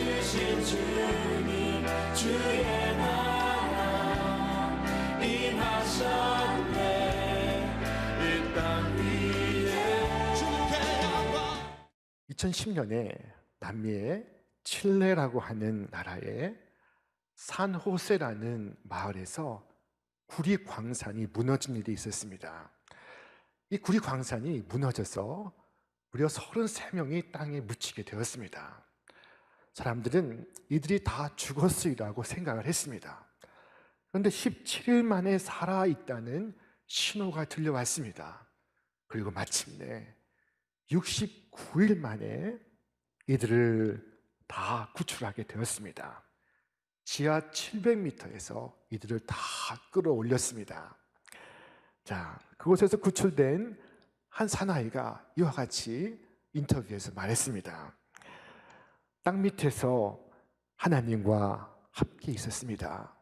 주신 주님 주의 나라 임하셨네. 이 땅 위에 주님께 영광. 2010년에 남미의 칠레라고 하는 나라의 산호세라는 마을에서 구리 광산이 무너진 일이 있었습니다. 이 구리 광산이 무너져서 무려 33명이 땅에 묻히게 되었습니다. 사람들은 이들이 다 죽었으리라고 생각을 했습니다. 그런데 17일 만에 살아있다는 신호가 들려왔습니다. 그리고 마침내 69일 만에 이들을 다 구출하게 되었습니다. 지하 700m에서 이들을 다 끌어올렸습니다. 자, 그곳에서 구출된 한 사나이가 이와 같이 인터뷰에서 말했습니다. 땅 밑에서 하나님과 함께 있었습니다.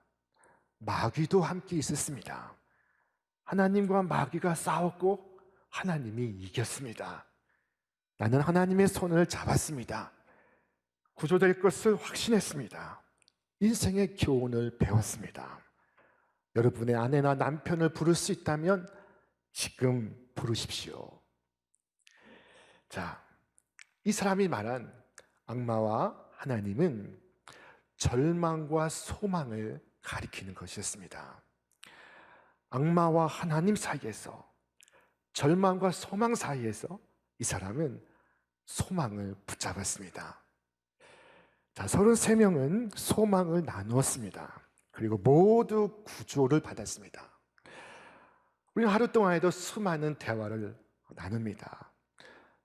마귀도 함께 있었습니다. 하나님과 마귀가 싸웠고 하나님이 이겼습니다. 나는 하나님의 손을 잡았습니다. 구조될 것을 확신했습니다. 인생의 교훈을 배웠습니다. 여러분의 아내나 남편을 부를 수 있다면 지금 부르십시오. 자, 이 사람이 말한 악마와 하나님은 절망과 소망을 가리키는 것이었습니다. 악마와 하나님 사이에서, 절망과 소망 사이에서 이 사람은 소망을 붙잡았습니다. 자, 33명은 소망을 나누었습니다. 그리고 모두 구조를 받았습니다. 우리는 하루 동안에도 수많은 대화를 나눕니다.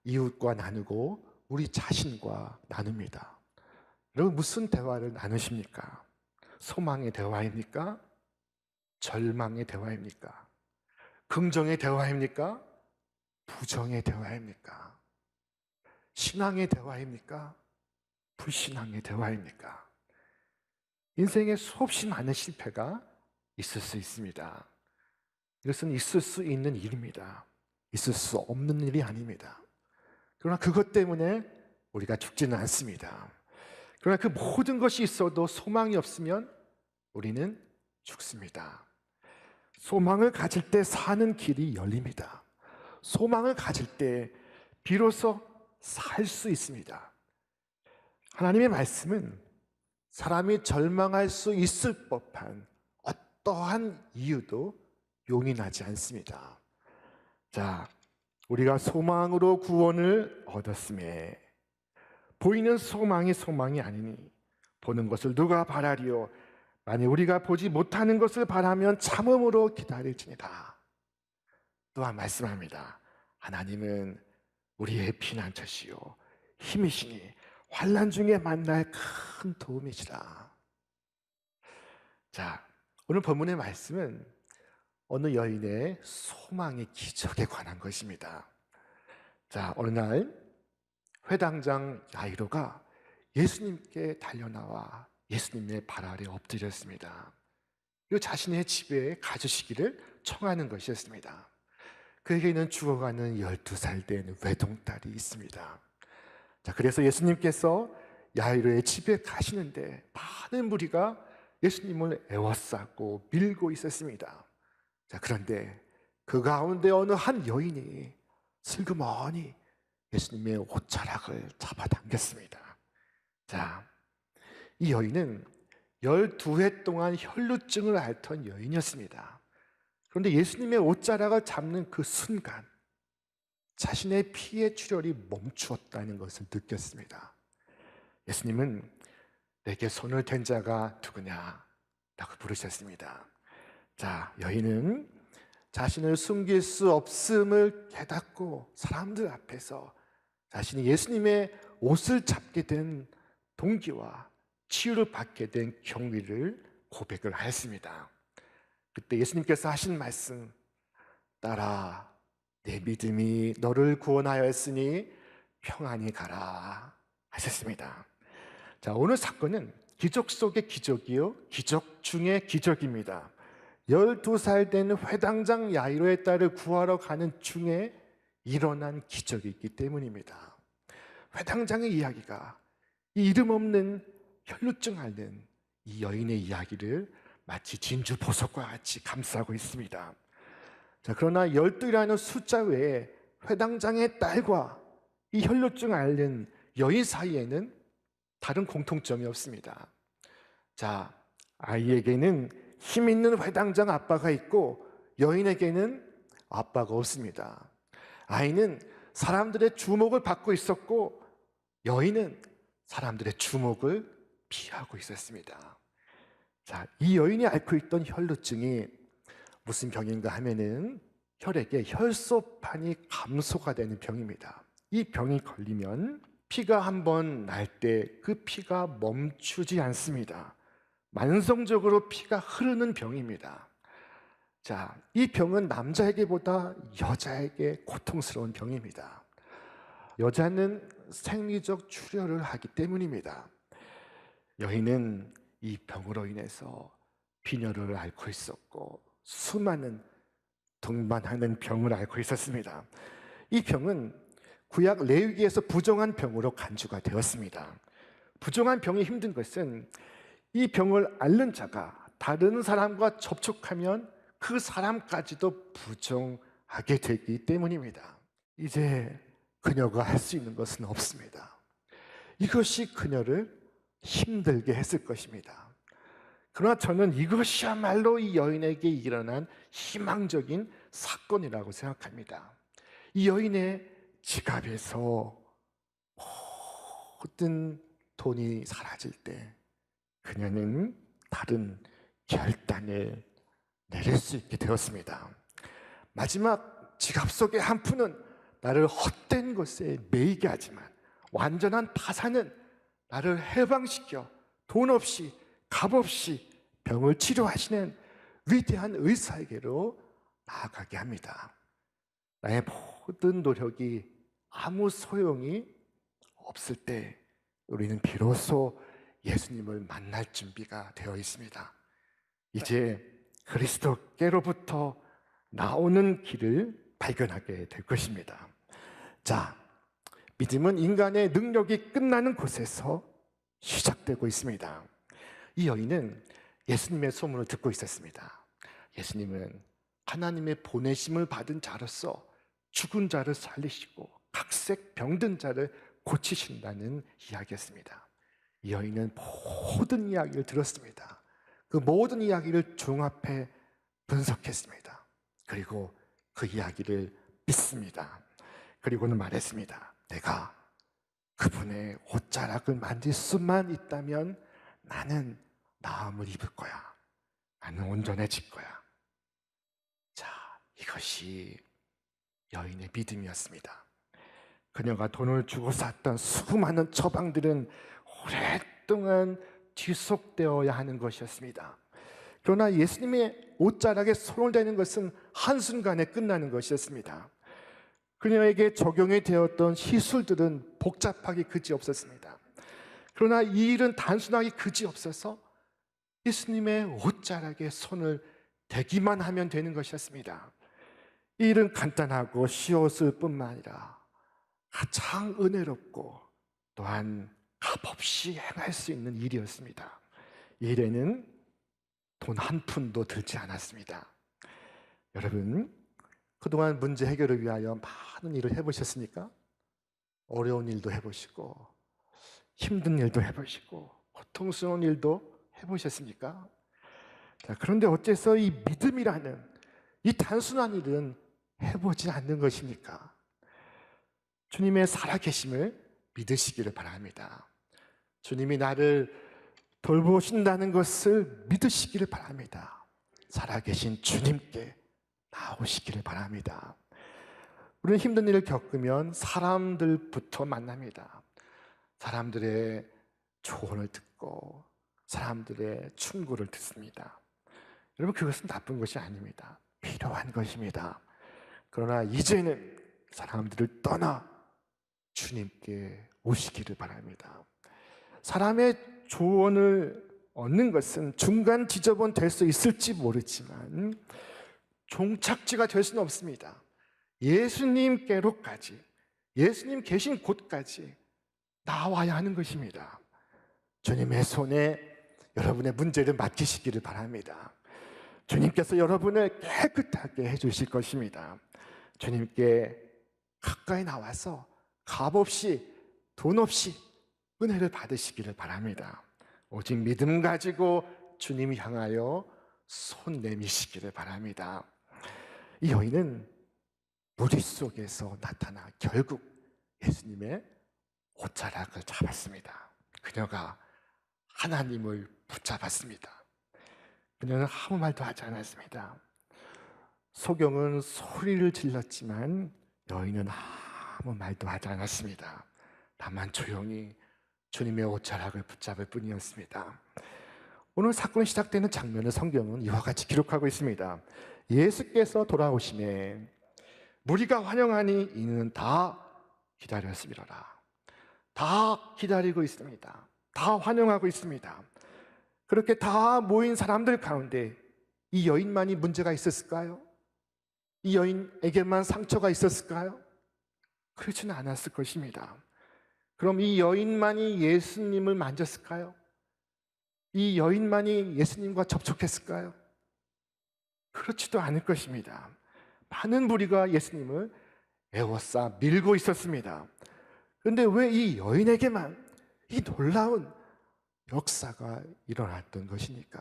이웃과 나누고 우리 자신과 나눕니다. 여러분, 무슨 대화를 나누십니까? 소망의 대화입니까? 절망의 대화입니까? 긍정의 대화입니까? 부정의 대화입니까? 신앙의 대화입니까? 불신앙의 대화입니까? 인생에 수없이 많은 실패가 있을 수 있습니다. 이것은 있을 수 있는 일입니다. 있을 수 없는 일이 아닙니다. 그러나 그것 때문에 우리가 죽지는 않습니다. 그러나 그 모든 것이 있어도 소망이 없으면 우리는 죽습니다. 소망을 가질 때 사는 길이 열립니다. 소망을 가질 때 비로소 살 수 있습니다. 하나님의 말씀은 사람이 절망할 수 있을 법한 어떠한 이유도 용인하지 않습니다. 자, 우리가 소망으로 구원을 얻었음에 보이는 소망이 소망이 아니니 보는 것을 누가 바라리요? 만일 우리가 보지 못하는 것을 바라면 참음으로 기다릴지니라. 또한 말씀합니다. 하나님은 우리의 피난처시요 힘이시니 환난 중에 만날 큰 도움이시라. 자, 오늘 본문의 말씀은 어느 여인의 소망의 기적에 관한 것입니다. 자, 어느 날 회당장 야이로가 예수님께 달려나와 예수님의 발 아래 엎드렸습니다. 그리고 자신의 집에 가주시기를 청하는 것이었습니다. 그에게는 죽어가는 12살 된 외동딸이 있습니다. 자, 그래서 예수님께서 야이로의 집에 가시는데 많은 무리가 예수님을 애워싸고 밀고 있었습니다. 자, 그런데 그 가운데 어느 한 여인이 슬그머니 예수님의 옷자락을 잡아당겼습니다. 자, 이 여인은 12해 동안 혈루증을 앓던 여인이었습니다. 그런데 예수님의 옷자락을 잡는 그 순간 자신의 피의 출혈이 멈추었다는 것을 느꼈습니다. 예수님은 내게 손을 댄 자가 누구냐? 라고 부르셨습니다. 자, 여인은 자신을 숨길 수 없음을 깨닫고 사람들 앞에서 자신이 예수님의 옷을 잡게 된 동기와 치유를 받게 된 경위를 고백을 하였습니다. 그때 예수님께서 하신 말씀, 딸아, 내 믿음이 너를 구원하였으니 평안히 가라 하셨습니다. 자, 오늘 사건은 기적 속의 기적이요, 기적 중의 기적입니다. 12살 된 회당장 야이로의 딸을 구하러 가는 중에 일어난 기적이 있기 때문입니다. 회당장의 이야기가 이 이름 없는 혈루증 앓는 이 여인의 이야기를 마치 진주 보석과 같이 감싸고 있습니다. 자, 그러나 12이라는 숫자 외에 회당장의 딸과 이 혈루증 앓는 여인 사이에는 다른 공통점이 없습니다. 자, 아이에게는 힘 있는 회당장 아빠가 있고 여인에게는 아빠가 없습니다. 아이는 사람들의 주목을 받고 있었고 여인은 사람들의 주목을 피하고 있었습니다. 자, 이 여인이 앓고 있던 혈루증이 무슨 병인가 하면은 혈액에 혈소판이 감소가 되는 병입니다. 이 병이 걸리면 피가 한번 날 때 그 피가 멈추지 않습니다. 만성적으로 피가 흐르는 병입니다. 자, 이 병은 남자에게보다 여자에게 고통스러운 병입니다. 여자는 생리적 출혈을 하기 때문입니다. 여인은 이 병으로 인해서 빈혈을 앓고 있었고 수많은 동반하는 병을 앓고 있었습니다. 이 병은 구약 레위기에서 부정한 병으로 간주가 되었습니다. 부정한 병이 힘든 것은 이 병을 앓는 자가 다른 사람과 접촉하면 그 사람까지도 부정하게 되기 때문입니다. 이제 그녀가 할 수 있는 것은 없습니다. 이것이 그녀를 힘들게 했을 것입니다. 그러나 저는 이것이야말로 이 여인에게 일어난 희망적인 사건이라고 생각합니다. 이 여인의 지갑에서 모든 돈이 사라질 때 그녀는 다른 결단을 내릴 수 있게 되었습니다. 마지막 지갑 속의 한 푼은 나를 헛된 것에 매이게 하지만 완전한 타산은 나를 해방시켜 돈 없이 값 없이 병을 치료하시는 위대한 의사에게로 나아가게 합니다. 나의 모든 노력이 아무 소용이 없을 때 우리는 비로소 예수님을 만날 준비가 되어 있습니다. 이제 그리스도께로부터 나오는 길을 발견하게 될 것입니다. 자, 믿음은 인간의 능력이 끝나는 곳에서 시작되고 있습니다. 이 여인은 예수님의 소문을 듣고 있었습니다. 예수님은 하나님의 보내심을 받은 자로서 죽은 자를 살리시고 각색 병든 자를 고치신다는 이야기였습니다. 이 여인은 모든 이야기를 들었습니다. 그 모든 이야기를 종합해 분석했습니다. 그리고 그 이야기를 믿습니다. 그리고는 말했습니다. 내가 그분의 옷자락을 만질 수만 있다면 나는 나음을 입을 거야. 나는 온전해질 거야. 자, 이것이 여인의 믿음이었습니다. 그녀가 돈을 주고 샀던 수많은 처방들은 오랫동안 지속되어야 하는 것이었습니다. 그러나 예수님의 옷자락에 손을 대는 것은 한순간에 끝나는 것이었습니다. 그녀에게 적용이 되었던 시술들은 복잡하기 그지없었습니다. 그러나 이 일은 단순하게 그지없어서 예수님의 옷자락에 손을 대기만 하면 되는 것이었습니다. 이 일은 간단하고 쉬웠을 뿐만 아니라 가장 은혜롭고 또한 값없이 행할 수 있는 일이었습니다. 이 일에는 돈 한 푼도 들지 않았습니다. 여러분, 그동안 문제 해결을 위하여 많은 일을 해보셨습니까? 어려운 일도 해보시고 힘든 일도 해보시고 고통스러운 일도 해보셨습니까? 자, 그런데 어째서 이 믿음이라는 이 단순한 일은 해보지 않는 것입니까? 주님의 살아계심을 믿으시기를 바랍니다. 주님이 나를 돌보신다는 것을 믿으시기를 바랍니다. 살아계신 주님께 나오시기를 바랍니다. 우리는 힘든 일을 겪으면 사람들부터 만납니다. 사람들의 조언을 듣고 사람들의 충고를 듣습니다. 여러분, 그것은 나쁜 것이 아닙니다. 필요한 것입니다. 그러나 이제는 사람들을 떠나 주님께 오시기를 바랍니다. 사람의 조언을 얻는 것은 중간 지점은 될 수 있을지 모르지만 종착지가 될 수는 없습니다. 예수님께로까지, 예수님 계신 곳까지 나와야 하는 것입니다. 주님의 손에 여러분의 문제를 맡기시기를 바랍니다. 주님께서 여러분을 깨끗하게 해주실 것입니다. 주님께 가까이 나와서 값없이 돈 없이 은혜를 받으시기를 바랍니다. 오직 믿음 가지고 주님 향하여 손 내미시기를 바랍니다. 이 여인은 무리 속에서 나타나 결국 예수님의 옷자락을 잡았습니다. 그녀가 하나님을 붙잡았습니다. 그녀는 아무 말도 하지 않았습니다. 소경은 소리를 질렀지만 여인은 아무 말도 하지 않았습니다. 다만 조용히 주님의 옷자락을 붙잡을 뿐이었습니다. 오늘 사건이 시작되는 장면을 성경은 이와 같이 기록하고 있습니다. 예수께서 돌아오시매 무리가 환영하니 이는 다 기다렸음이로라. 다 기다리고 있습니다. 다 환영하고 있습니다. 그렇게 다 모인 사람들 가운데 이 여인만이 문제가 있었을까요? 이 여인에게만 상처가 있었을까요? 그렇지는 않았을 것입니다. 그럼 이 여인만이 예수님을 만졌을까요? 이 여인만이 예수님과 접촉했을까요? 그렇지도 않을 것입니다. 많은 무리가 예수님을 에워싸 밀고 있었습니다. 그런데 왜 이 여인에게만 이 놀라운 역사가 일어났던 것입니까?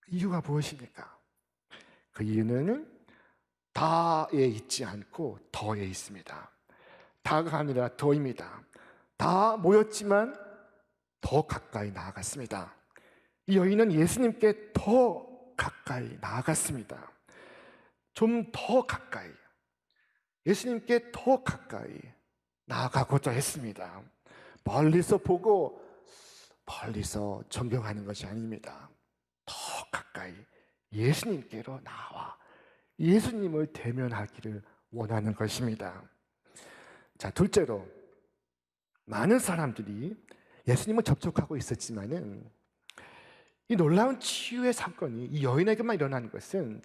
이유가 무엇입니까? 그 이유는 다에 있지 않고 더에 있습니다. 다가 아니라 더입니다. 다 모였지만 더 가까이 나아갔습니다. 이 여인은 예수님께 더 가까이 나아갔습니다. 좀 더 가까이, 예수님께 더 가까이 나아가고자 했습니다. 멀리서 보고 멀리서 존경하는 것이 아닙니다. 더 가까이 예수님께로 나와 예수님을 대면하기를 원하는 것입니다. 자, 둘째로 많은 사람들이 예수님을 접촉하고 있었지만은 이 놀라운 치유의 사건이 이 여인에게만 일어나는 것은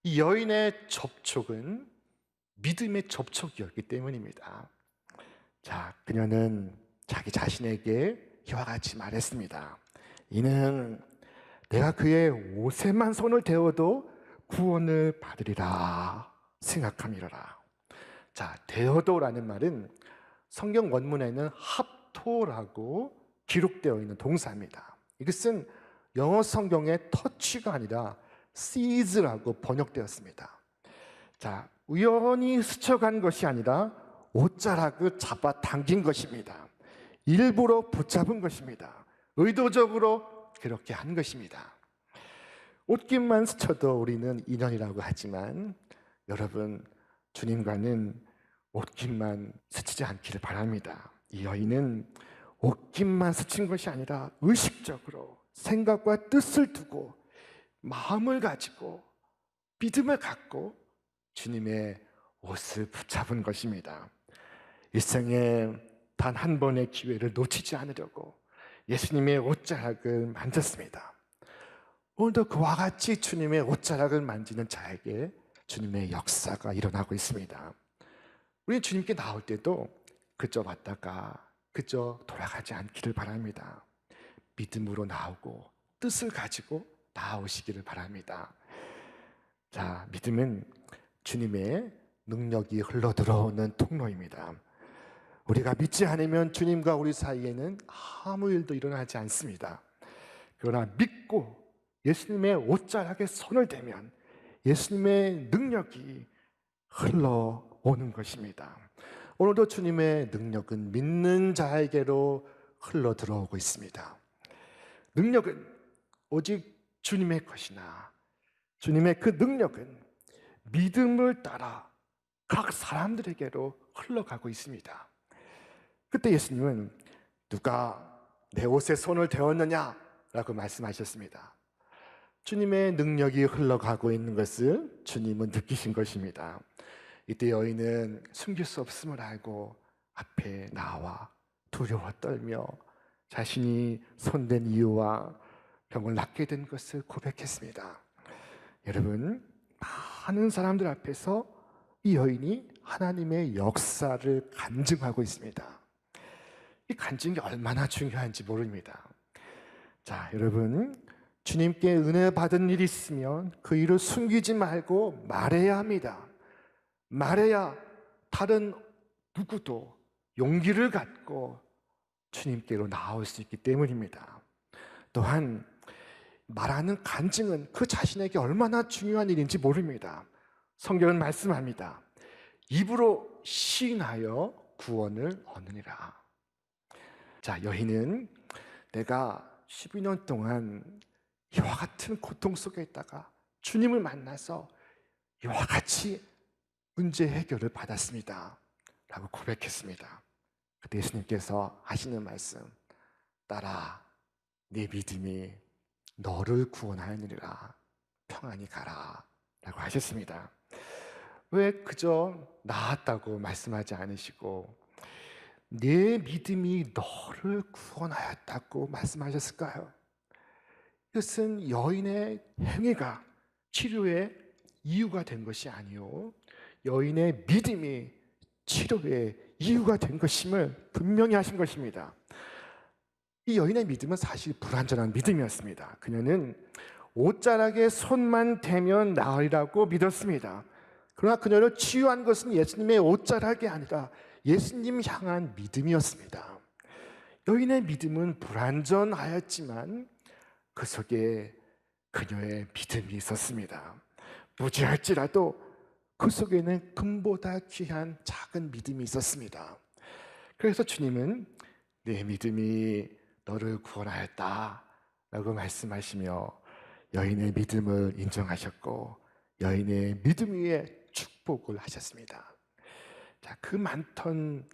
이 여인의 접촉은 믿음의 접촉이었기 때문입니다. 자, 그녀는 자기 자신에게 이와 같이 말했습니다. 이는 내가 그의 옷에만 손을 대어도 구원을 받으리라 생각함이로라. 자, 대어도라는 말은 성경 원문에는 합토라고 기록되어 있는 동사입니다. 이것은 영어 성경의 터치가 아니라 seize라고 번역되었습니다. 자, 우연히 스쳐간 것이 아니라 옷자락을 잡아 당긴 것입니다. 일부러 붙잡은 것입니다. 의도적으로 그렇게 한 것입니다. 옷깃만 스쳐도 우리는 인연이라고 하지만 여러분, 주님과는 옷깃만 스치지 않기를 바랍니다. 이 여인은 옷깃만 스친 것이 아니라 의식적으로 생각과 뜻을 두고 마음을 가지고 믿음을 갖고 주님의 옷을 붙잡은 것입니다. 일생에 단 한 번의 기회를 놓치지 않으려고 예수님의 옷자락을 만졌습니다. 오늘도 그와 같이 주님의 옷자락을 만지는 자에게 주님의 역사가 일어나고 있습니다. 우리 주님께 나올 때도 그저 왔다가 그저 돌아가지 않기를 바랍니다. 믿음으로 나오고 뜻을 가지고 나오시기를 바랍니다. 자, 믿음은 주님의 능력이 흘러들어오는 통로입니다. 우리가 믿지 않으면 주님과 우리 사이에는 아무 일도 일어나지 않습니다. 그러나 믿고 예수님의 옷자락에 손을 대면 예수님의 능력이 흘러오는 것입니다. 오늘도 주님의 능력은 믿는 자에게로 흘러들어오고 있습니다. 능력은 오직 주님의 것이나 주님의 그 능력은 믿음을 따라 각 사람들에게로 흘러가고 있습니다. 그때 예수님은 누가 내 옷에 손을 대었느냐라고 말씀하셨습니다. 주님의 능력이 흘러가고 있는 것을 주님은 느끼신 것입니다. 이때 여인은 숨길 수 없음을 알고 앞에 나와 두려워 떨며 자신이 손댄 이유와 병을 낫게 된 것을 고백했습니다. 여러분, 많은 사람들 앞에서 이 여인이 하나님의 역사를 간증하고 있습니다. 이 간증이 얼마나 중요한지 모릅니다. 자, 여러분, 주님께 은혜 받은 일이 있으면 그 일을 숨기지 말고 말해야 합니다. 말해야 다른 누구도 용기를 갖고 주님께로 나올 수 있기 때문입니다. 또한 말하는 간증은 그 자신에게 얼마나 중요한 일인지 모릅니다. 성경은 말씀합니다. 입으로 시인하여 구원을 얻느니라. 자, 여인은 내가 12년 동안 이와 같은 고통 속에 있다가 주님을 만나서 이와 같이 문제 해결을 받았습니다 라고 고백했습니다. 그때 예수님께서 하시는 말씀, 딸아, 네 믿음이 너를 구원하느니라, 평안히 가라 라고 하셨습니다. 왜 그저 나았다고 말씀하지 않으시고 내 믿음이 너를 구원하였다고 말씀하셨을까요? 이것은 여인의 행위가 치료의 이유가 된 것이 아니요, 여인의 믿음이 치료의 이유가 된 것임을 분명히 하신 것입니다. 이 여인의 믿음은 사실 불완전한 믿음이었습니다. 그녀는 옷자락에 손만 대면 나으리라고 믿었습니다. 그러나 그녀를 치유한 것은 예수님의 옷자락이 아니라 예수님 향한 믿음이었습니다. 여인의 믿음은 불완전하였지만 그 속에 그녀의 믿음이 있었습니다. 무지할지라도 그 속에는 금보다 귀한 작은 믿음이 있었습니다. 그래서 주님은 내 믿음이 너를 구원하였다 라고 말씀하시며 여인의 믿음을 인정하셨고 여인의 믿음 위에 축복을 하셨습니다. 자, 그 많던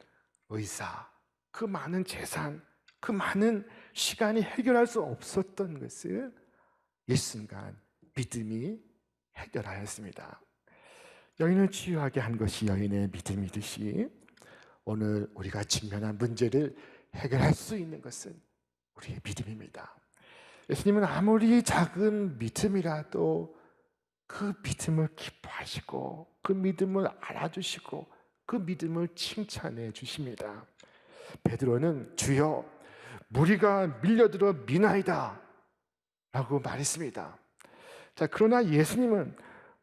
의사, 그 많은 재산, 그 많은 시간이 해결할 수 없었던 것을 일순간 믿음이 해결하였습니다. 여인을 치유하게 한 것이 여인의 믿음이듯이 오늘 우리가 직면한 문제를 해결할 수 있는 것은 우리의 믿음입니다. 예수님은 아무리 작은 믿음이라도 그 믿음을 기뻐하시고 그 믿음을 알아주시고 그 믿음을 칭찬해 주십니다. 베드로는 주여 무리가 밀려들어 미나이다 라고 말했습니다. 자, 그러나 예수님은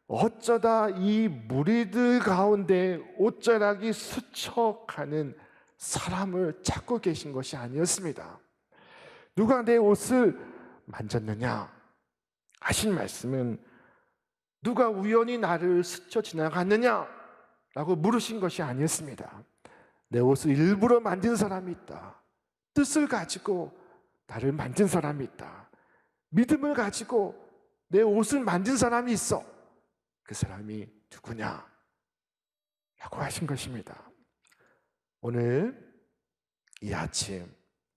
어쩌다 이 무리들 가운데 옷자락이 스쳐가는 사람을 찾고 계신 것이 아니었습니다. 누가 내 옷을 만졌느냐 하신 말씀은 누가 우연히 나를 스쳐 지나갔느냐 라고 물으신 것이 아니었습니다. 내 옷을 일부러 만진 사람이 있다. 뜻을 가지고 나를 만진 사람이 있다. 믿음을 가지고 내 옷을 만진 사람이 있어. 그 사람이 누구냐? 라고 하신 것입니다. 오늘 이 아침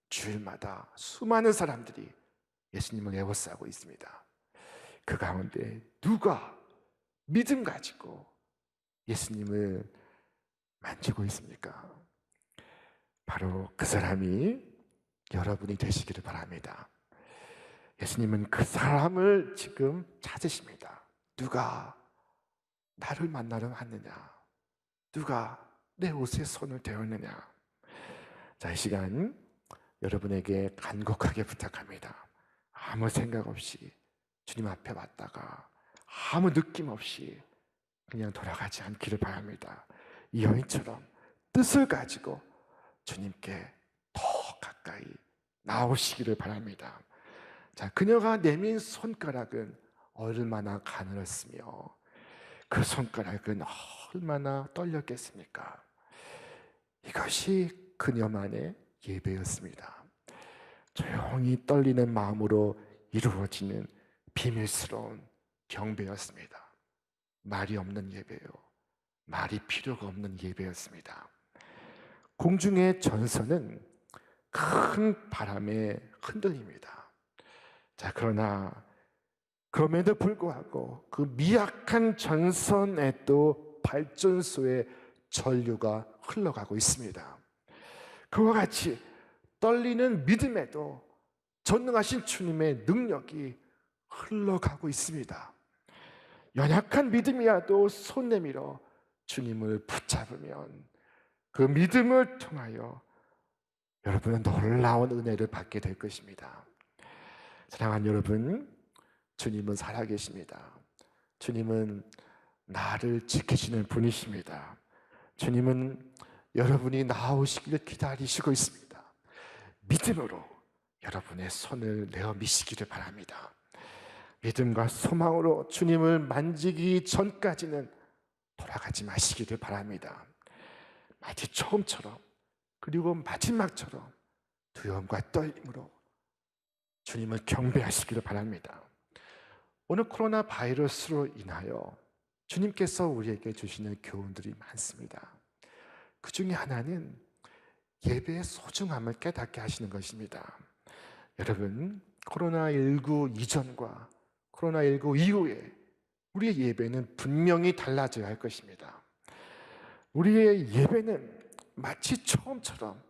주일마다 수많은 사람들이 예수님을 애워싸고 있습니다. 그 가운데 누가 믿음 가지고 예수님을 만지고 있습니까? 바로 그 사람이 여러분이 되시기를 바랍니다. 예수님은 그 사람을 지금 찾으십니다. 누가 나를 만나러 왔느냐? 누가 내 옷에 손을 대었느냐? 자, 이 시간 여러분에게 간곡하게 부탁합니다. 아무 생각 없이 주님 앞에 왔다가 아무 느낌 없이 그냥 돌아가지 않기를 바랍니다. 이 여인처럼 뜻을 가지고 주님께 더 가까이 나오시기를 바랍니다. 자, 그녀가 내민 손가락은 얼마나 가늘었으며 그 손가락은 얼마나 떨렸겠습니까? 이것이 그녀만의 예배였습니다. 조용히 떨리는 마음으로 이루어지는 비밀스러운 경배였습니다. 말이 없는 예배요, 말이 필요가 없는 예배였습니다. 공중의 전선은 큰 바람에 흔들립니다. 자, 그러나 그럼에도 불구하고 그 미약한 전선에도 발전소의 전류가 흘러가고 있습니다. 그와 같이 떨리는 믿음에도 전능하신 주님의 능력이 흘러가고 있습니다. 연약한 믿음이라도 손 내밀어 주님을 붙잡으면 그 믿음을 통하여 여러분은 놀라운 은혜를 받게 될 것입니다. 사랑하는 여러분, 주님은 살아계십니다. 주님은 나를 지키시는 분이십니다. 주님은 여러분이 나오시기를 기다리시고 있습니다. 믿음으로 여러분의 손을 내어 미시기를 바랍니다. 믿음과 소망으로 주님을 만지기 전까지는 돌아가지 마시기를 바랍니다. 마치 처음처럼 그리고 마지막처럼 두려움과 떨림으로 주님을 경배하시기를 바랍니다. 오늘 코로나 바이러스로 인하여 주님께서 우리에게 주시는 교훈들이 많습니다. 그 중에 하나는 예배의 소중함을 깨닫게 하시는 것입니다. 여러분, 코로나19 이전과 코로나19 이후에 우리의 예배는 분명히 달라져야 할 것입니다. 우리의 예배는 마치 처음처럼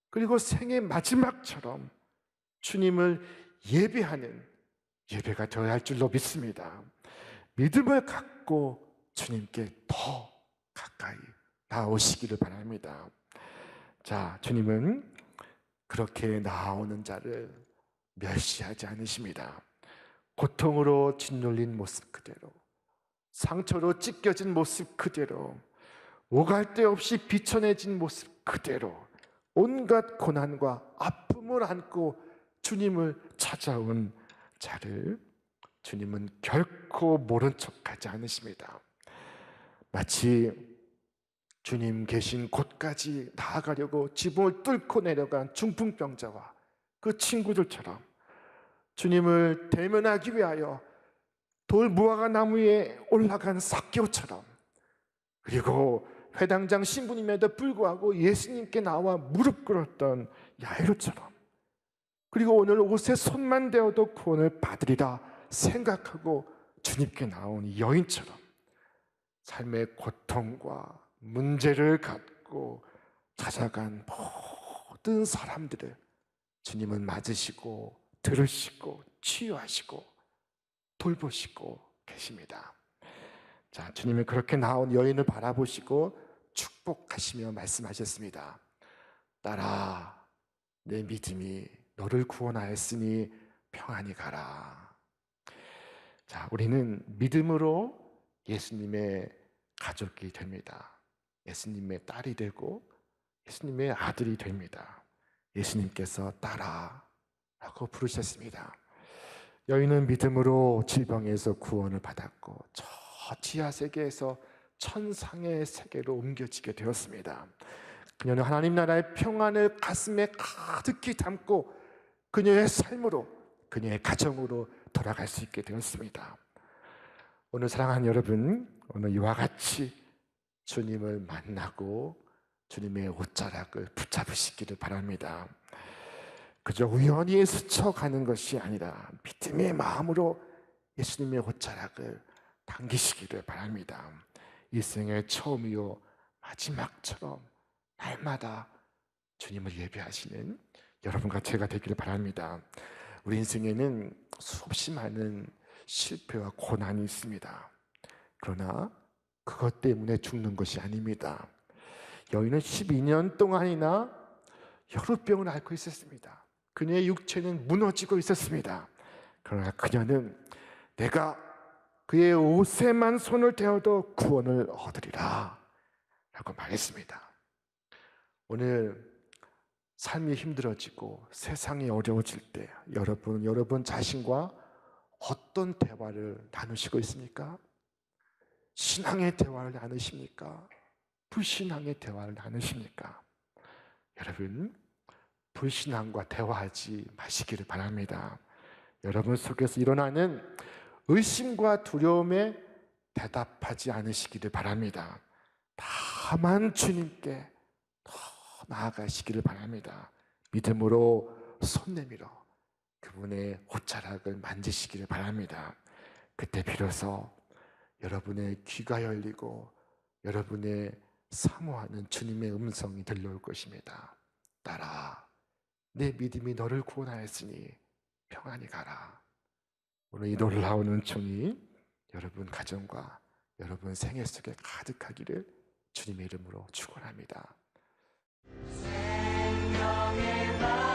그리고 생의 마지막처럼 주님을 예배하는 예배가 되어야 할 줄로 믿습니다. 믿음을 갖고 주님께 더 가까이 나오시기를 바랍니다. 자, 주님은 그렇게 나오는 자를 멸시하지 않으십니다. 고통으로 짓눌린 모습 그대로, 상처로 찢겨진 모습 그대로, 오갈 데 없이 비천해진 모습 그대로 온갖 고난과 아픔을 안고 주님을 찾아온 자를 주님은 결코 모른 척하지 않으십니다. 마치 주님 계신 곳까지 나아가려고 지붕을 뚫고 내려간 중풍병자와 그 친구들처럼 주님을 대면하기 위하여 돌 무화과 나무에 올라간 삭개오처럼, 그리고 회당장 신부님에도 불구하고 예수님께 나와 무릎 꿇었던 야이로처럼, 그리고 오늘 옷에 손만 대어도 구원을 받으리라 생각하고 주님께 나온 여인처럼 삶의 고통과 문제를 갖고 찾아간 모든 사람들을 주님은 맞으시고 들으시고 치유하시고 돌보시고 계십니다. 자, 주님은 그렇게 나온 여인을 바라보시고 축복하시며 말씀하셨습니다. 딸아, 내 믿음이 너를 구원하였으니 평안히 가라. 자, 우리는 믿음으로 예수님의 가족이 됩니다. 예수님의 딸이 되고 예수님의 아들이 됩니다. 예수님께서 딸아 라고 부르셨습니다. 여인은 믿음으로 질병에서 구원을 받았고 저 지하 세계에서 천상의 세계로 옮겨지게 되었습니다. 그녀는 하나님 나라의 평안을 가슴에 가득히 담고 그녀의 삶으로, 그녀의 가정으로 돌아갈 수 있게 되었습니다. 오늘 사랑하는 여러분, 오늘 이와 같이 주님을 만나고 주님의 옷자락을 붙잡으시기를 바랍니다. 그저 우연히 스쳐가는 것이 아니라 믿음의 마음으로 예수님의 옷자락을 당기시기를 바랍니다. 일생의 처음이요 마지막처럼 날마다 주님을 예배하시는 여러분과 제가 되기를 바랍니다. 우리 인생에는 수없이 많은 실패와 고난이 있습니다. 그러나 그것 때문에 죽는 것이 아닙니다. 여인은 12년 동안이나 혈우병을 앓고 있었습니다. 그녀의 육체는 무너지고 있었습니다. 그러나 그녀는 내가 그의 옷에만 손을 대어도 구원을 얻으리라 라고 말했습니다. 오늘 삶이 힘들어지고 세상이 어려워질 때 여러분 자신과 어떤 대화를 나누시고 있습니까? 신앙의 대화를 나누십니까? 불신앙의 대화를 나누십니까? 여러분, 불신앙과 대화하지 마시기를 바랍니다. 여러분 속에서 일어나는 의심과 두려움에 대답하지 않으시기를 바랍니다. 다만 주님께 더 나아가시기를 바랍니다. 믿음으로 손 내밀어 그분의 옷자락을 만지시기를 바랍니다. 그때 비로소 여러분의 귀가 열리고 여러분의 사모하는 주님의 음성이 들려올 것입니다. 딸아, 내 믿음이 너를 구원하였으니 평안히 가라. 오늘 이 놀라운 은총이 여러분 가정과 여러분 생애 속에 가득하기를 주님의 이름으로 축원합니다. 생명의 말